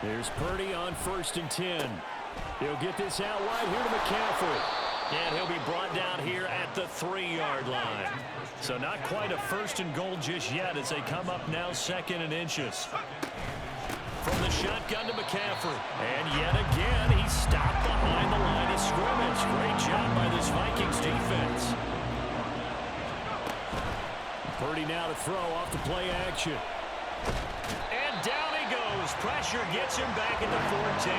Here's Purdy on 1st and 10. He'll get this out wide here to McCaffrey. And he'll be brought down here at the 3-yard line. So not quite a 1st and goal just yet as they come up now 2nd and inches. From the shotgun to McCaffrey. And yet again, he's stopped behind the line of scrimmage. Great job by this Vikings defense. Purdy now to throw off the play action. And down he goes. Pressure gets him back at the 14.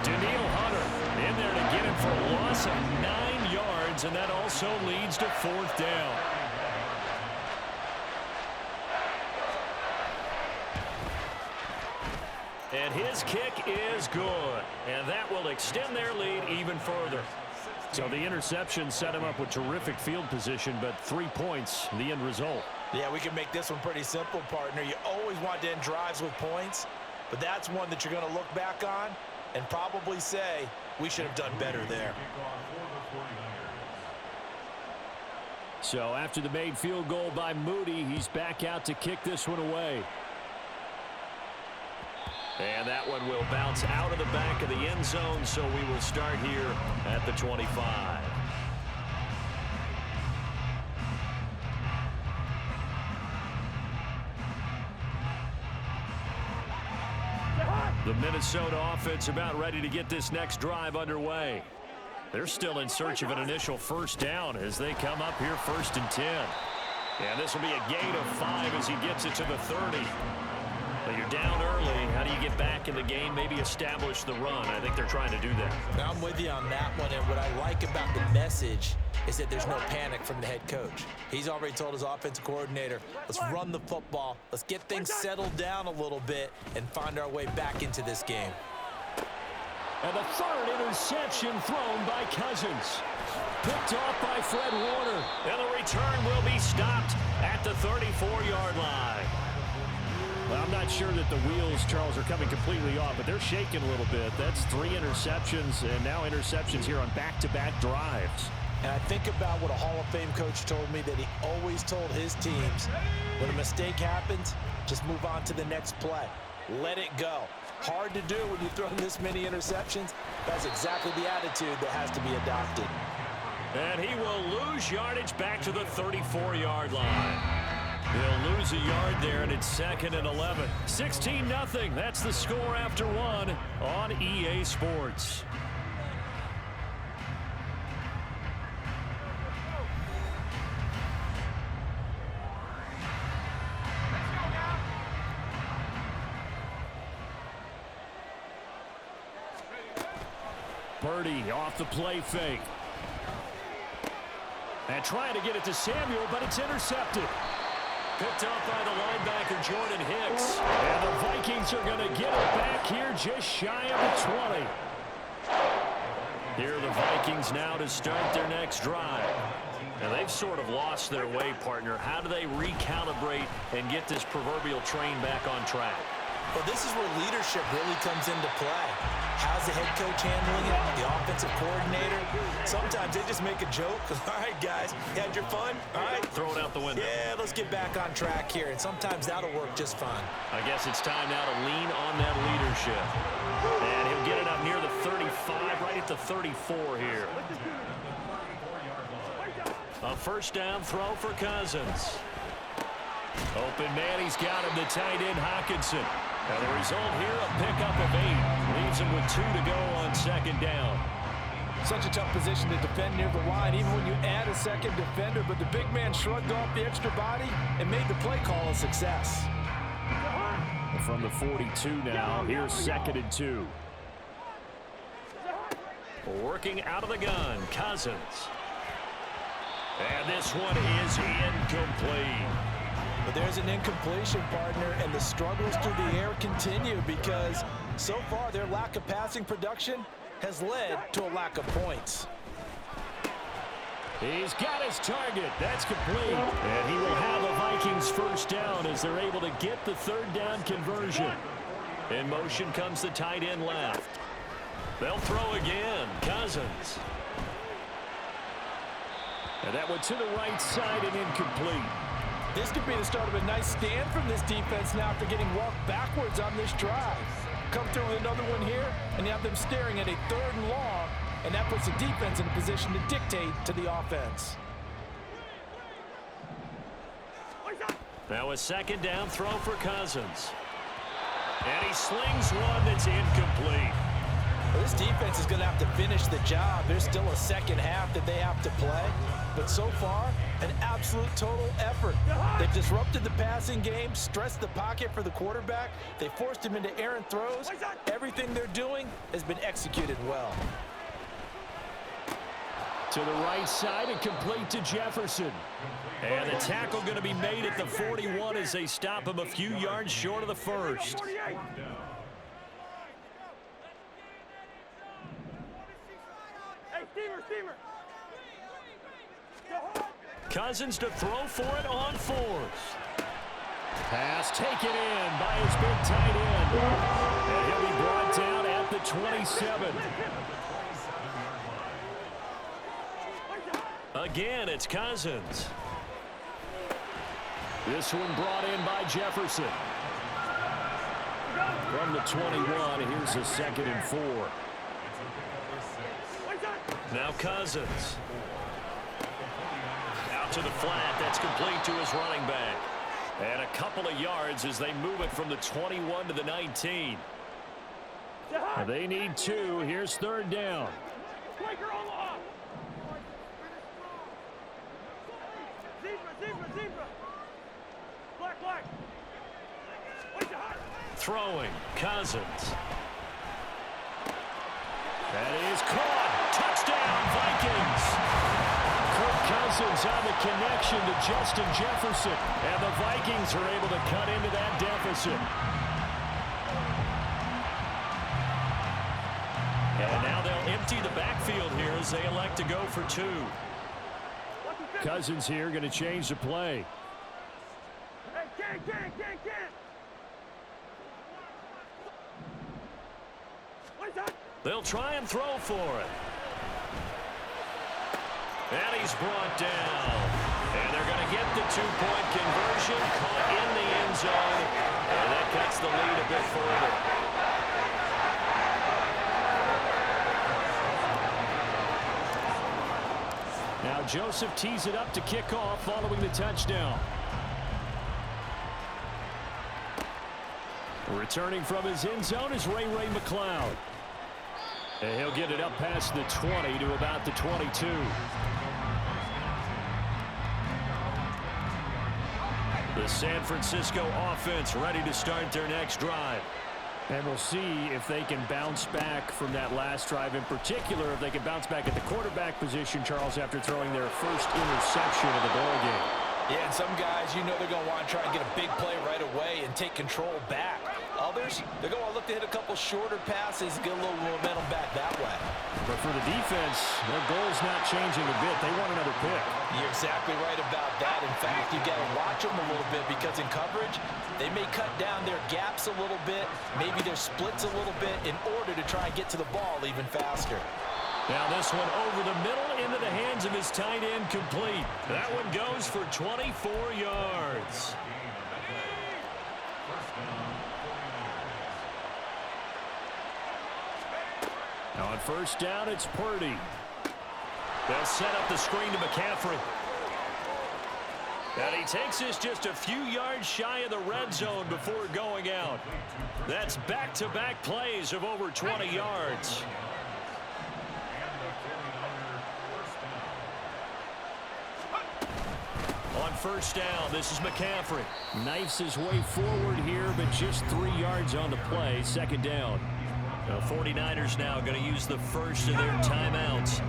Danielle Hunter in there to get him for a loss of 9 yards, and that also leads to 4th down. And his kick is good, and that will extend their lead even further. So the interception set him up with terrific field position, but 3 points, the end result. Yeah, we can make this one pretty simple, partner. You always want to end drives with points, but that's one that you're going to look back on and probably say, we should have done better there. So after the made field goal by Moody, he's back out to kick this one away. And that one will bounce out of the back of the end zone, so we will start here at the 25. The Minnesota offense about ready to get this next drive underway. They're still in search of an initial 1st down as they come up here 1st and 10. And this will be a gain of 5 as he gets it to the 30. But you're down early. How do you get back in the game, maybe establish the run? I think they're trying to do that. I'm with you on that one, and what I like about the message is that there's no panic from the head coach. He's already told his offensive coordinator, let's run the football, let's get things settled down a little bit and find our way back into this game. And the 3rd interception thrown by Cousins. Picked off by Fred Warner. And the return will be stopped at the 34-yard line. Well, I'm not sure that the wheels, Charles, are coming completely off, but they're shaking a little bit. That's 3 interceptions, and now interceptions here on back-to-back drives. And I think about what a Hall of Fame coach told me that he always told his teams, when a mistake happens, just move on to the next play. Let it go. Hard to do when you throw this many interceptions. That's exactly the attitude that has to be adopted. And he will lose yardage back to the 34-yard line. He'll lose a yard there, and it's 2nd and 11. 16-0. That's the score after 1 on EA Sports. Purdy off the play fake. And trying to get it to Samuel, but it's intercepted. Picked up by the linebacker, Jordan Hicks. And the Vikings are going to get it back here just shy of the 20. Here are the Vikings now to start their next drive. And they've sort of lost their way, partner. How do they recalibrate and get this proverbial train back on track? Well, this is where leadership really comes into play. How's the head coach handling it? The offensive coordinator? Sometimes they just make a joke. All right, guys, you had your fun? All right. Throw it out the window. Yeah, let's get back on track here, and sometimes that'll work just fine. I guess it's time now to lean on that leadership. And he'll get it up near the 35, right at the 34 here. A 1st down throw for Cousins. Open man, he's got him, the tight end Hockenson. And the result here, a pickup of 8. Leaves him with 2 to go on 2nd down. Such a tough position to defend near the line, even when you add a second defender. But the big man shrugged off the extra body and made the play call a success. From the 42 now, here's 2nd and 2. Working out of the gun, Cousins. And this one is incomplete. But there's an incompletion, partner, and the struggles through the air continue because so far their lack of passing production has led to a lack of points. He's got his target. That's complete. And he will have a Vikings 1st down as they're able to get the 3rd down conversion. In motion comes the tight end left. They'll throw again. Cousins. And that one to the right side and incomplete. This could be the start of a nice stand from this defense now after getting walked backwards on this drive. come through with another one here, and you have them staring at a 3rd and long, and that puts the defense in a position to dictate to the offense. Now a 2nd down throw for Cousins. And he slings one that's incomplete. Well, this defense is going to have to finish the job. There's still a 2nd half that they have to play. But so far, an absolute total effort. They've disrupted the passing game, stressed the pocket for the quarterback. They forced him into errant throws. Everything they're doing has been executed well. To the right side and complete to Jefferson. And the tackle going to be made at the 41 as they stop him a few yards short of the 1st. Cousins to throw for it on 4th. Pass taken in by his big tight end. And he'll be brought down at the 27. Again, it's Cousins. This one brought in by Jefferson. From the 21, here's a 2nd and 4. Now Cousins. Out to the flat. That's complete to his running back. And a couple of yards as they move it from the 21 to the 19. They need 2. Here's 3rd down. Throwing, Cousins. That is caught. Touchdown, Vikings. Kirk Cousins on the connection to Justin Jefferson. And the Vikings are able to cut into that deficit. And now they'll empty the backfield here as they elect to go for 2. Cousins here going to change the play. They'll try and throw for it. And he's brought down. And they're going to get the 2-point conversion, caught in the end zone. And that cuts the lead a bit further. Now Joseph tees it up to kick off following the touchdown. Returning from his end zone is Ray McLeod. And he'll get it up past the 20 to about the 22. The San Francisco offense ready to start their next drive. And we'll see if they can bounce back from that last drive. In particular, if they can bounce back at the quarterback position, Charles, after throwing their first interception of the ballgame. Yeah, and some guys, you know they're going to want to try and get a big play right away and take control back. Others, they're going to look to hit a couple shorter passes and get a little momentum back that way. But for the defense, their goal's not changing a bit. They want another pick. You're exactly right about that. In fact, you got to watch them a little bit because in coverage, they may cut down their gaps a little bit, maybe their splits a little bit in order to try and get to the ball even faster. Now this one over the middle into the hands of his tight end, complete. That one goes for 24 yards. Now on 1st down, it's Purdy. They'll set up the screen to McCaffrey. And he takes this just a few yards shy of the red zone before going out. That's back-to-back plays of over 20 yards. On 1st down, this is McCaffrey. Knifes his way forward here, but just 3 yards on the play. 2nd down. The 49ers now going to use the first of their timeouts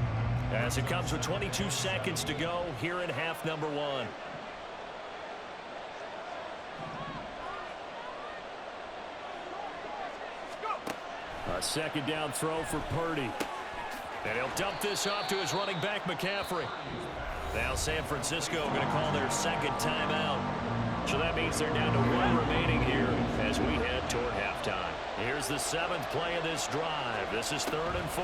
as it comes with 22 seconds to go here in half number 1. A 2nd down throw for Purdy. And he'll dump this off to his running back, McCaffrey. Now San Francisco going to call their 2nd timeout. So that means they're down to 1 remaining here as we head toward halftime. Here's the 7th play of this drive. This is 3rd and 4.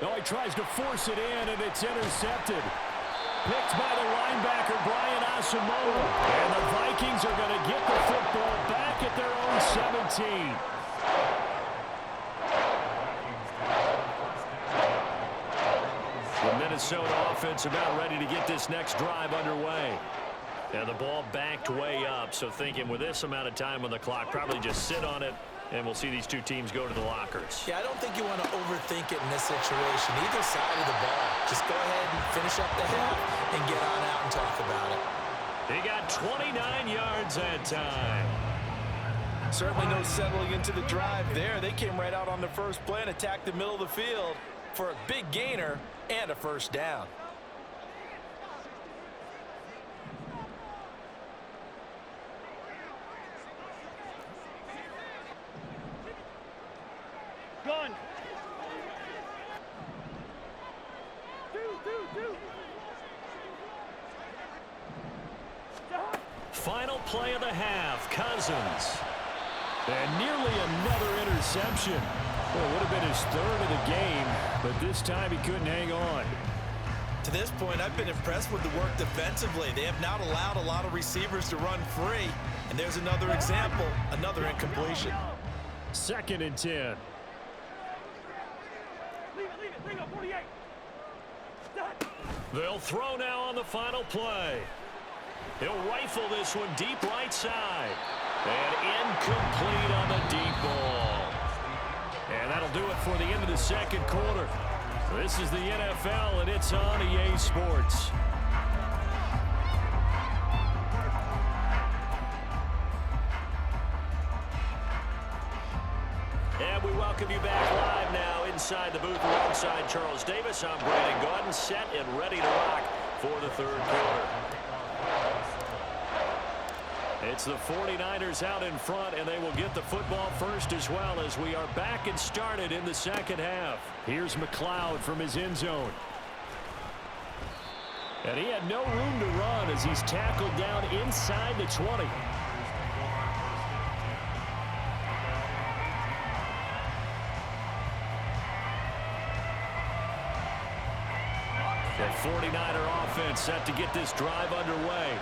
Oh, he tries to force it in, and it's intercepted. Picked by the linebacker, Brian Asamoah. And the Vikings are going to get the football back 17. The Minnesota offense about ready to get this next drive underway. And the ball backed way up, so thinking with this amount of time on the clock, probably just sit on it, and we'll see these two teams go to the lockers. Yeah, I don't think you want to overthink it in this situation. Either side of the ball. Just go ahead and finish up the half and get on out and talk about it. He got 29 yards that time. Certainly no settling into the drive there. They came right out on the first play and attacked the middle of the field for a big gainer and a first down. Gun. Final play of the half, Cousins. And nearly another interception. Well, it would have been his third of the game, but this time he couldn't hang on. To this point, I've been impressed with the work defensively. They have not allowed a lot of receivers to run free. And there's another example, another incompletion. 2nd and 10. Bring up 48. They'll throw now on the final play. He'll rifle this one deep right side. And incomplete on the deep ball. And that'll do it for the end of the second quarter. This is the NFL, and it's on EA Sports. And we welcome you back live now inside the booth alongside Charles Davis. I'm Brandon Gaudin, set and ready to rock for the third quarter. It's the 49ers out in front, and they will get the football first as well as we are back and started in the second half. Here's McLeod from his end zone. And he had no room to run as he's tackled down inside the 20. The 49er offense set to get this drive underway.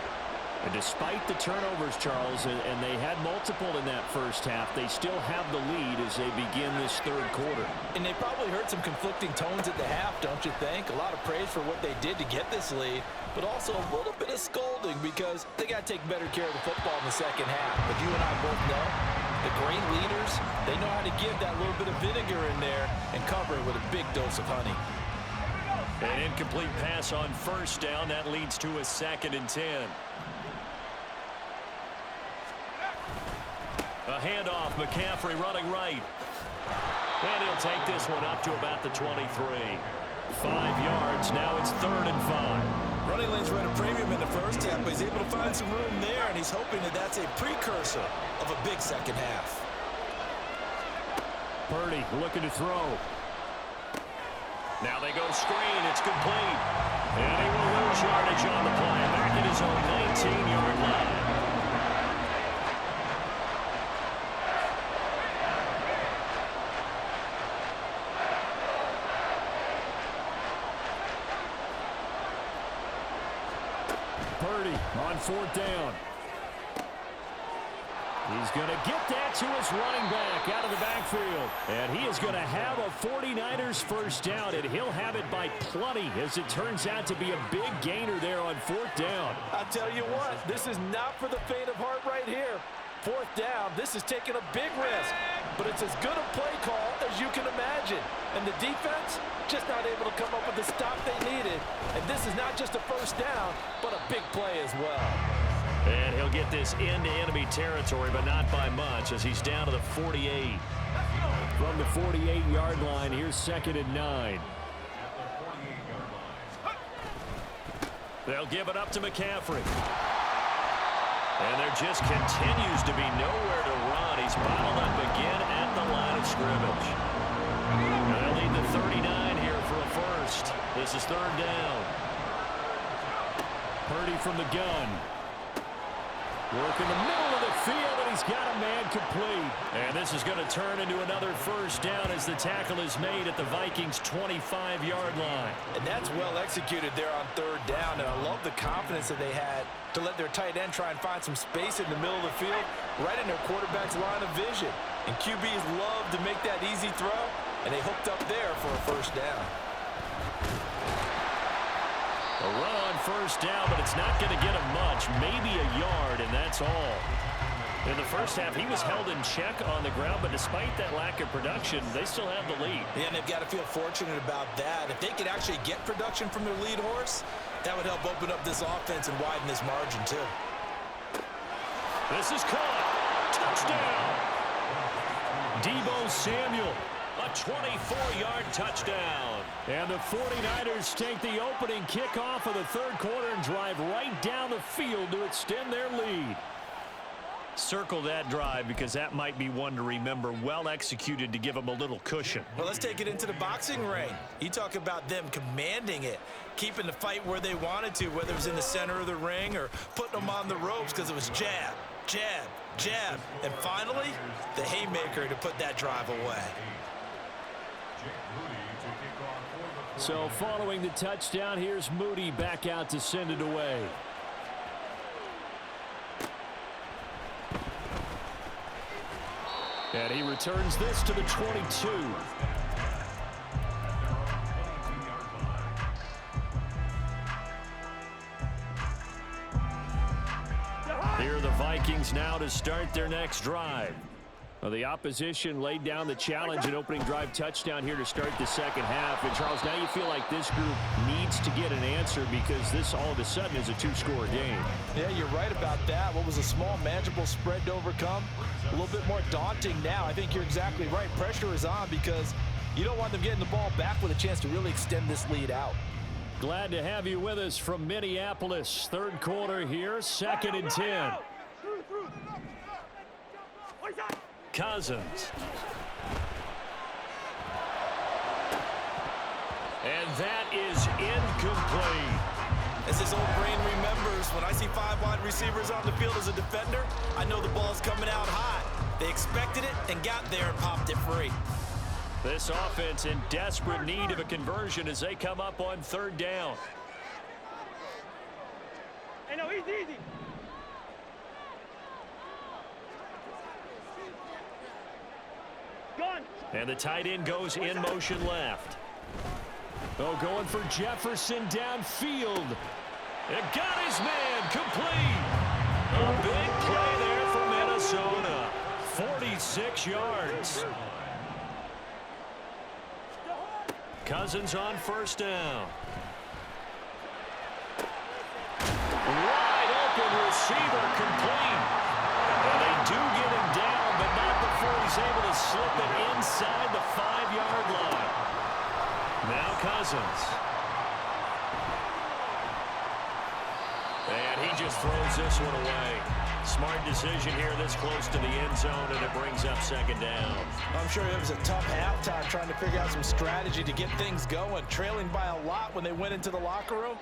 And despite the turnovers, Charles, and they had multiple in that first half, they still have the lead as they begin this third quarter. And they probably heard some conflicting tones at the half, don't you think? A lot of praise for what they did to get this lead, but also a little bit of scolding because they got to take better care of the football in the second half. But you and I both know the great leaders, they know how to give that little bit of vinegar in there and cover it with a big dose of honey. An incomplete pass on first down. That leads to a 2nd and 10. A handoff, McCaffrey running right. And he'll take this one up to about the 23. 5 yards, now it's 3rd and 5. Running lanes were at a premium in the first half, but he's able to find some room there, and he's hoping that that's a precursor of a big second half. Purdy looking to throw. Now they go screen, it's complete. And he will lose yardage on the play, back at his own 19-yard line. Purdy on 4th down. He's going to get that to his running back out of the backfield. And he is going to have a 49ers first down, and he'll have it by plenty as it turns out to be a big gainer there on 4th down. I'll tell you what, this is not for the faint of heart right here. 4th down, this is taking a big risk, but it's as good a play call as you can imagine. And the defense just not able to come up with the stop they needed. And this is not just a first down, but a big play as well. And he'll get this into enemy territory, but not by much as he's down to the 48. From the 48-yard line, here's 2nd and 9. They'll give it up to McCaffrey. And there just continues to be nowhere to run. He's bottled up again at the line of scrimmage. And they'll need the 39 here for a first. This is 3rd down. Purdy from the gun. Working the middle of the field, and he's got a man complete. And this is going to turn into another first down as the tackle is made at the Vikings' 25-yard line. And that's well executed there on third down, and I love the confidence that they had to let their tight end try and find some space in the middle of the field, right in their quarterback's line of vision. And QBs love to make that easy throw, and they hooked up there for a first down. A run on first down, but it's not going to get him much, maybe a yard, and that's all. In the first half, he was held in check on the ground, but despite that lack of production, they still have the lead. Yeah, and they've got to feel fortunate about that. If they could actually get production from their lead horse, that would help open up this offense and widen this margin, too. This is caught. Touchdown. Deebo Samuel. A 24-yard touchdown. And the 49ers take the opening kickoff of the third quarter and drive right down the field to extend their lead. Circle that drive because that might be one to remember. Well executed to give them a little cushion. Well, let's take it into the boxing ring. You talk about them commanding it, keeping the fight where they wanted to, whether it was in the center of the ring or putting them on the ropes because it was jab, jab, jab. And finally, the haymaker to put that drive away. So following the touchdown, here's Moody back out to send it away. And he returns this to the 22. Here are the Vikings now to start their next drive. Well, the opposition laid down the challenge and opening drive touchdown here to start the second half. And, Charles, now you feel like this group needs to get an answer because this all of a sudden is a two-score game. Yeah, you're right about that. What was a small, manageable spread to overcome? A little bit more daunting now. I think you're exactly right. Pressure is on because you don't want them getting the ball back with a chance to really extend this lead out. Glad to have you with us from Minneapolis. Third quarter here, 2nd and 10. Cousins. And that is incomplete. As his old brain remembers, when I see 5 wide receivers on the field as a defender, I know the ball's coming out high. They expected it and got there and popped it free. This offense in desperate need of a conversion as they come up on third down. Hey, no, easy. Gone. And the tight end goes in motion left. Oh, going for Jefferson downfield. It got his man complete. A big play there for Minnesota. 46 yards. Cousins on first down. Wide open receiver complete. And they do get him down, but not before he's able to slip it inside the 5-yard line. Now Cousins. And he just throws this one away. Smart decision here this close to the end zone, and it brings up second down. I'm sure it was a tough halftime trying to figure out some strategy to get things going, trailing by a lot when they went into the locker room.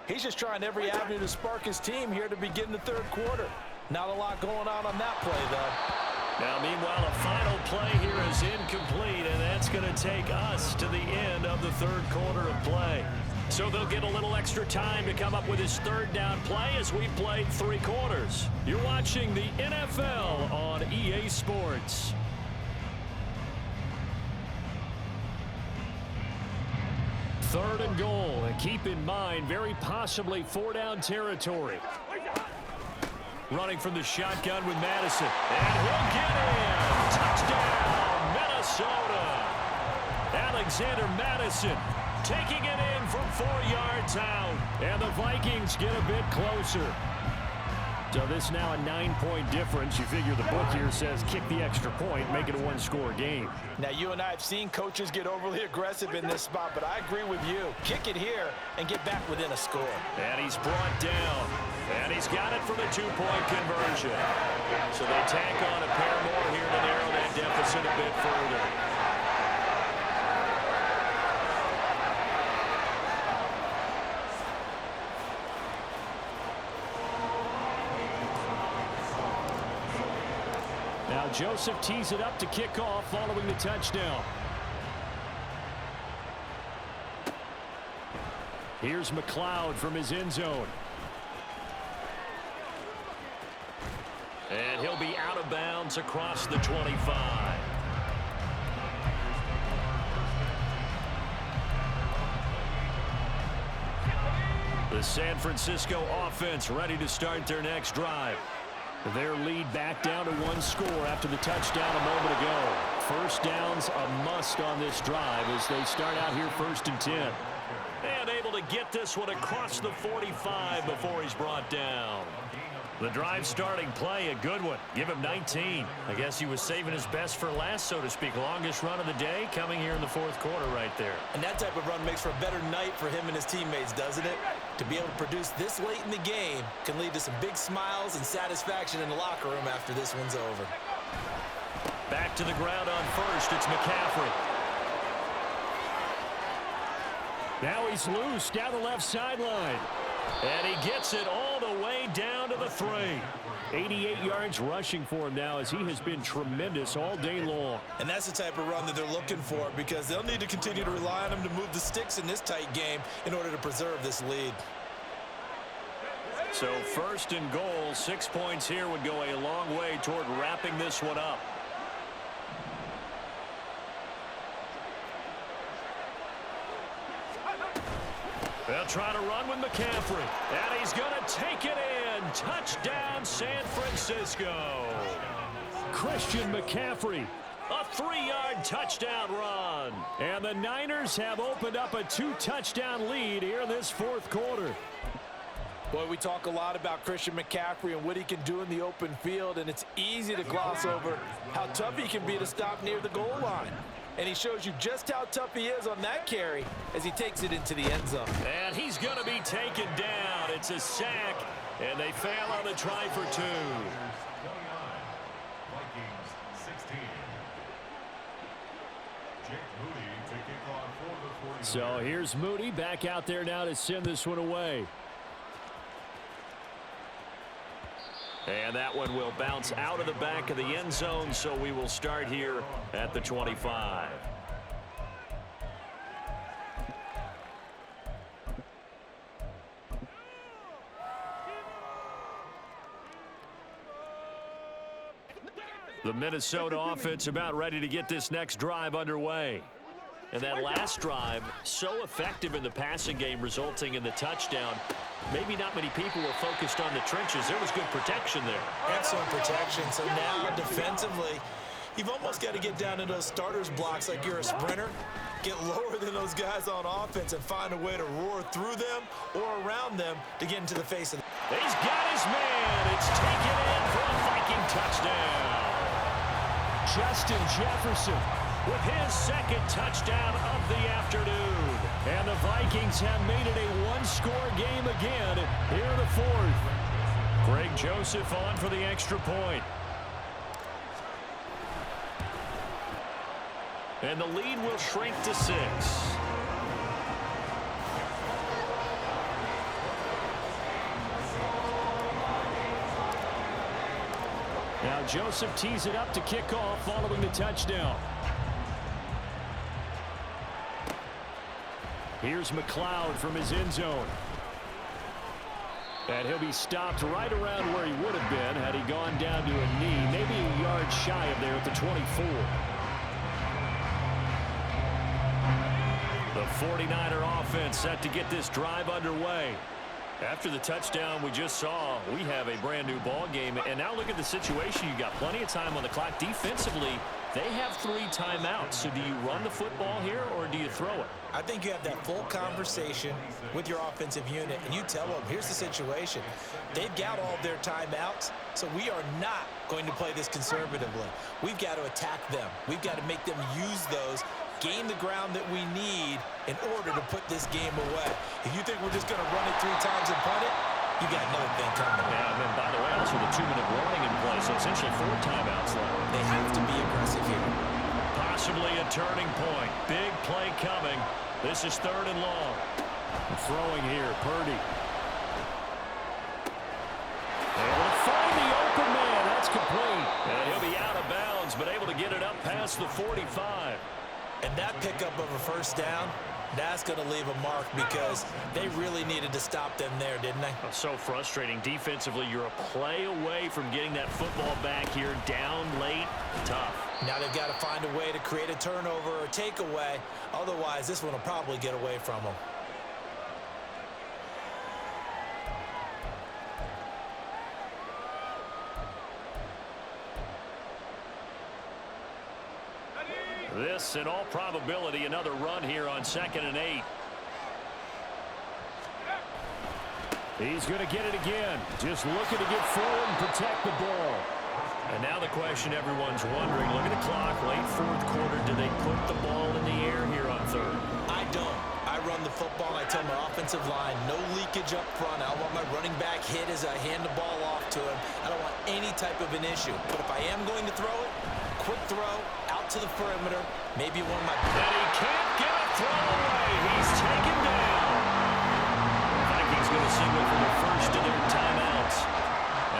He's just trying every avenue to spark his team here to begin the third quarter. Not a lot going on that play, though. Now, meanwhile, a final play here is incomplete, and that's going to take us to the end of the third quarter of play. So they'll get a little extra time to come up with his third down play as we played 3 quarters. You're watching the NFL on EA Sports. Third and goal, and keep in mind, very possibly 4-down territory. Running from the shotgun with Madison. And he'll get in. Touchdown, Minnesota. Alexander Madison taking it in from 4 yards out. And the Vikings get a bit closer. So this now a 9-point difference. You figure the book here says kick the extra point, make it a 1-score game. Now, you and I have seen coaches get overly aggressive in this spot, but I agree with you. Kick it here and get back within a score. And he's brought down. And he's got it for the 2-point conversion. So they tack on a pair more here to narrow that deficit a bit further. Now Joseph tees it up to kick off following the touchdown. Here's McLeod from his end zone. And he'll be out of bounds across the 25. The San Francisco offense ready to start their next drive. Their lead back down to 1 score after the touchdown a moment ago. First down's a must on this drive as they start out here 1st and 10. And able to get this one across the 45 before he's brought down. The drive starting play, a good one. Give him 19. I guess he was saving his best for last, so to speak. Longest run of the day coming here in the 4th quarter right there. And that type of run makes for a better night for him and his teammates, doesn't it? To be able to produce this late in the game can lead to some big smiles and satisfaction in the locker room after this one's over. Back to the ground on first. It's McCaffrey. Now he's loose down the left sideline. And he gets it all the way down to the 3. 88 yards rushing for him now as he has been tremendous all day long. And that's the type of run that they're looking for because they'll need to continue to rely on him to move the sticks in this tight game in order to preserve this lead. So 1st and goal, 6 points here would go a long way toward wrapping this one up. They'll try to run with McCaffrey. And he's going to take it in. Touchdown, San Francisco. Christian McCaffrey. A 3-yard touchdown run. And the Niners have opened up a 2-touchdown lead here in this 4th quarter. Boy, we talk a lot about Christian McCaffrey and what he can do in the open field, and it's easy to gloss over how tough he can be to stop near the goal line. And he shows you just how tough he is on that carry as he takes it into the end zone. And he's going to be taken down. It's a sack, and they fail on the try for 2. So here's Moody back out there now to send this one away. And that one will bounce out of the back of the end zone, so we will start here at the 25. The Minnesota offense about ready to get this next drive underway. And that last drive, so effective in the passing game, resulting in the touchdown. Maybe not many people were focused on the trenches. There was good protection there. Excellent protection. So now defensively, you've almost got to get down to those starters blocks like you're a sprinter. Get lower than those guys on offense and find a way to roar through them or around them to get into the face of them. He's got his man. It's taken in for a Viking touchdown. Justin Jefferson with his 2nd touchdown of the afternoon. And the Vikings have made it a 1-score game again here in the 4th. Greg Joseph on for the extra point. And the lead will shrink to 6. Now Joseph tees it up to kick off following the touchdown. Here's McLeod from his end zone. And he'll be stopped right around where he would have been had he gone down to a knee, maybe a yard shy of there at the 24. The 49er offense set to get this drive underway. After the touchdown we just saw, we have a brand new ball game. And now look at the situation. You've got plenty of time on the clock. Defensively, they have 3 timeouts. So do you run the football here or do you throw it? I think you have that full conversation with your offensive unit, and you tell them, here's the situation. They've got all of their timeouts, so we are not going to play this conservatively. We've got to attack them. We've got to make them use those, gain the ground that we need in order to put this game away. If you think we're just going to run it 3 times and punt it, you got another thing coming. Yeah, and then, by the way, also the 2-minute warning in play, so essentially 4 timeouts left. They have to be aggressive here. Possibly a turning point. Big play coming. This is 3rd and long. Throwing here, Purdy. And will find the open man. That's complete. And he'll be out of downs, but able to get it up past the 45. And that pickup of a first down, that's going to leave a mark because they really needed to stop them there, didn't they? Oh, so frustrating. Defensively, you're a play away from getting that football back here. Down late, tough. Now they've got to find a way to create a turnover or takeaway. Otherwise, this one will probably get away from them. This, in all probability, another run here on 2nd and 8. He's going to get it again. Just looking to get forward and protect the ball. And now the question everyone's wondering, look at the clock, late 4th quarter. Do they put the ball in the air here on 3rd? I don't. I run the football, and I tell my offensive line, no leakage up front. I don't want my running back hit as I hand the ball off to him. I don't want any type of an issue. But if I am going to throw it, quick throw, out to the perimeter, maybe one of my... And he can't get a throw away. He's taken down. The Vikings going to signal for the first of their timeouts,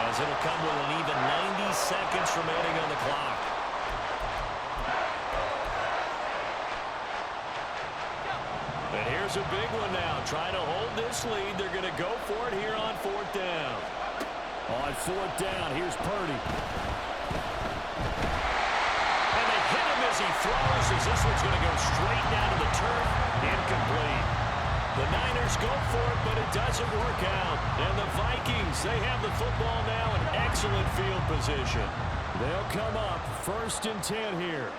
as it'll come with an even 90 seconds remaining on the clock. And here's a big one now. Trying to hold this lead. They're going to go for it here on 4th down. On 4th down, here's Purdy. As he throws, as this one's going to go straight down to the turf, incomplete. The Niners go for it, but it doesn't work out. And the Vikings, they have the football now in excellent field position. They'll come up 1st and 10 here.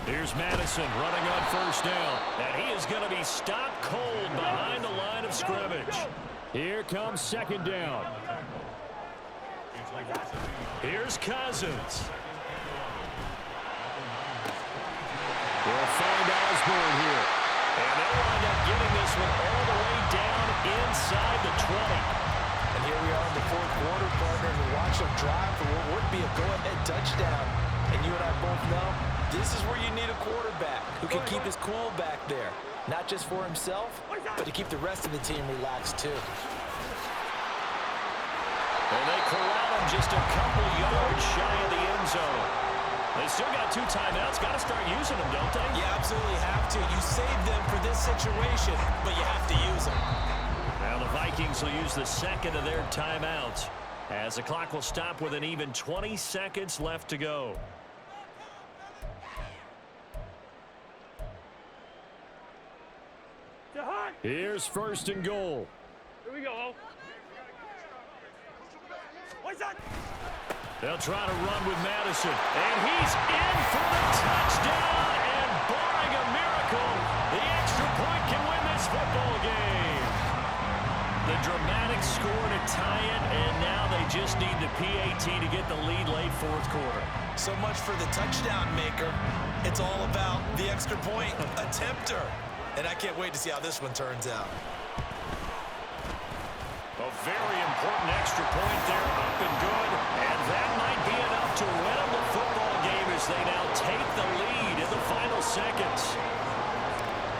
Here's Madison running on 1st down, and he is going to be stopped cold behind the line of scrimmage. Here comes 2nd down. Here's Cousins. We'll find Osborne here. And they'll wind up getting this one all the way down inside the 20. And here we are in the 4th quarter, partner, and watch them drive for what would be a go-ahead touchdown. And you and I both know this is where you need a quarterback who can keep his cool back there. Not just for himself, but to keep the rest of the team relaxed, too. And they corral him just a couple yards shy of the end zone. They still got 2 timeouts. Got to start using them, don't they? You absolutely have to. You save them for this situation, but you have to use them. Now the Vikings will use the 2nd of their timeouts, as the clock will stop with an even 20 seconds left to go. Here's 1st and goal. Here we go. What's that? They'll try to run with Madison, and he's in for the touchdown, and barring a miracle, the extra point can win this football game. The dramatic score to tie it, and now they just need the PAT to get the lead late 4th quarter. So much for the touchdown maker. It's all about the extra point attempter. And I can't wait to see how this one turns out. A very important extra point there, up and good. And that might be enough to win them the football game as they now take the lead in the final seconds.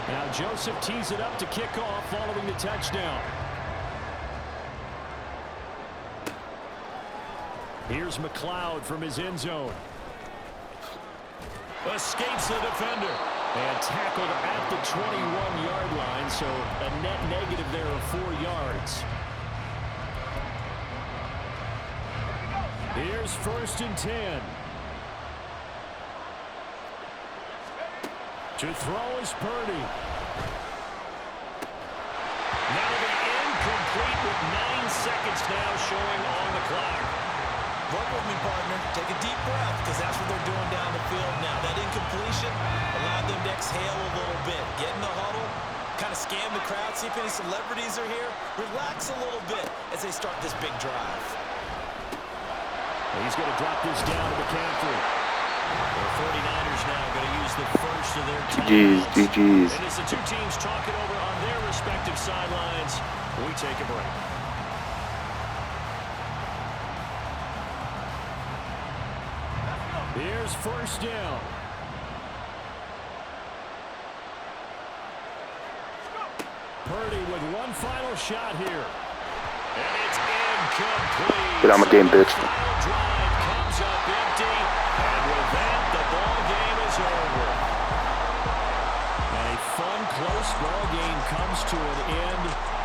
Now Joseph tees it up to kick off following the touchdown. Here's McLeod from his end zone. Escapes the defender. And tackled at the 21-yard line, so a net negative there of 4 yards. Here's 1st and 10. To throw is Purdy. Now the incomplete with 9 seconds now showing on the clock. Work with me, partner. Take a deep breath, because that's what they're doing down the field now. That incompletion allowed them to exhale a little bit. Get in the huddle, kind of scan the crowd, see if any celebrities are here. Relax a little bit as they start this big drive. He's going to drop this down to McCaffrey. The 49ers now going to use the first of their timeouts. GG's. And as the 2 teams talk it over on their respective sidelines, we take a break. Here's 1st down. Purdy with one final shot here. And it's incomplete. Get on my game, bitch. Drive comes up empty, to an end.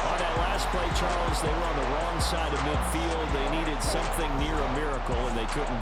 On that last play, Charles, they were on the wrong side of midfield. They needed something near a miracle, and they couldn't